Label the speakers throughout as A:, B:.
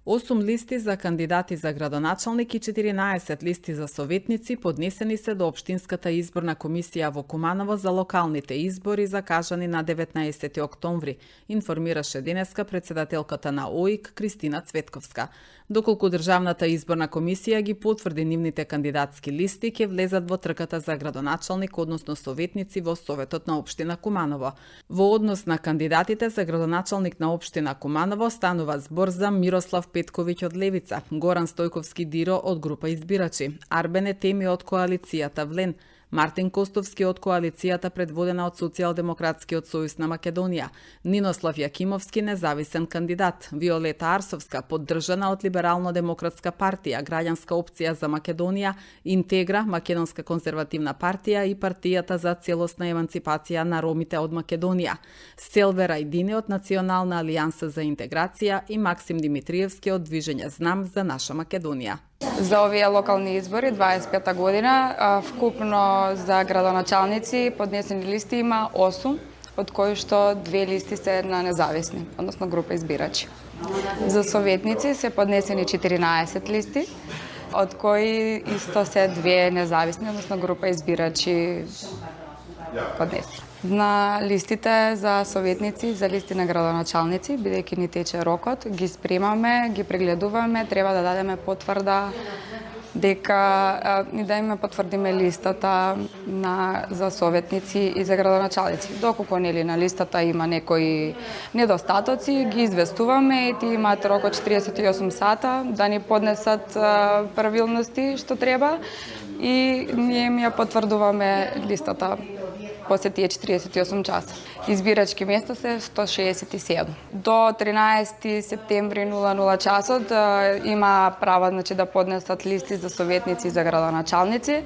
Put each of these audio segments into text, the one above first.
A: 8 листи за кандидати за градоначалник и 14 листи за советници поднесени се до Општинската изборна комисија во Куманово за локалните избори закажани на 19 октомври, информираше денеска председателката на ОИК Кристина Цветковска. Доколку Државната изборна комисија ги потврди нивните кандидатски листи, ќе влезат во трката за градоначалник, односно советници во Советот на Општина Куманово. Во однос на кандидатите за градоначалник на Општина Куманово станува збор за Мирослав Петковиќ од Левица, Горан Стојковски Диро од група избирачи, Арбене Теми од коалицијата Влен, Мартин Костовски од коалицијата предводена од Социјалдемократскиот сојуз на Македонија, Нинослав Јакимовски независен кандидат, Виолета Арсовска поддржана од Либерално-демократска партија, Граѓанска опција за Македонија, Интегра, Македонска конзервативна партија и партијата за целосна еманципација на ромите од Македонија, Селвера Идине од Национална алијанса за интеграција и Максим Димитриевски од Движење Знам за наша Македонија.
B: За овие локални избори 25 година, вкупно за градоначалници поднесени листи има 8, од кои што 2 листи се на независни, односно група избирачи. За советници се поднесени 14 листи, од кои исто се 2 независни, односно група избирачи поднесени. На листите за советници, за листи на градоначалници, бидејќи ни тече рокот, ги спремаме, ги прегледуваме, треба да дадеме потврда дека и да име потврдиме листата за советници и за градоначалници. Доколку нели на листата има некои недостатоци, ги известуваме и тие имаат рок од 48 сата да ни поднесат правилности што треба и ние ми ја потврдуваме листата после тие 48 часа. Избирачки места се 167. До 13 септември 00 часот има право да поднесат листи за советници и за градоначалници.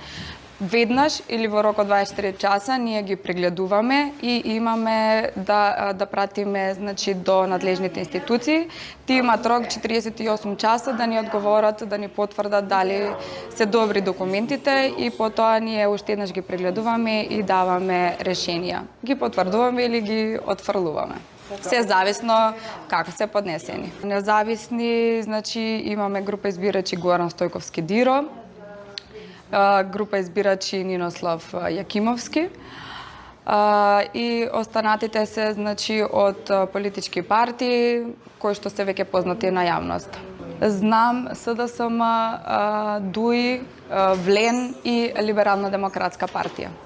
B: Веднаш или во рок од 24 часа ние ги прегледуваме и имаме да пратиме до надлежните институции. Тие имаат рок 48 часа да ни одговорат, да ни потврдат дали се добри документите и потоа ние уште еднаш ги прегледуваме и даваме решенија. Ги потврдуваме или ги отфрлуваме. Се зависно како се поднесени. Независни, имаме група избирачи Горан Стојковски Диро, група избирачи Нинослав Јакимовски и останатите се од политички партии кои што се веќе познати на јавност. Знам СДСМ, ДУИ, Влен и Либерално-демократска партија.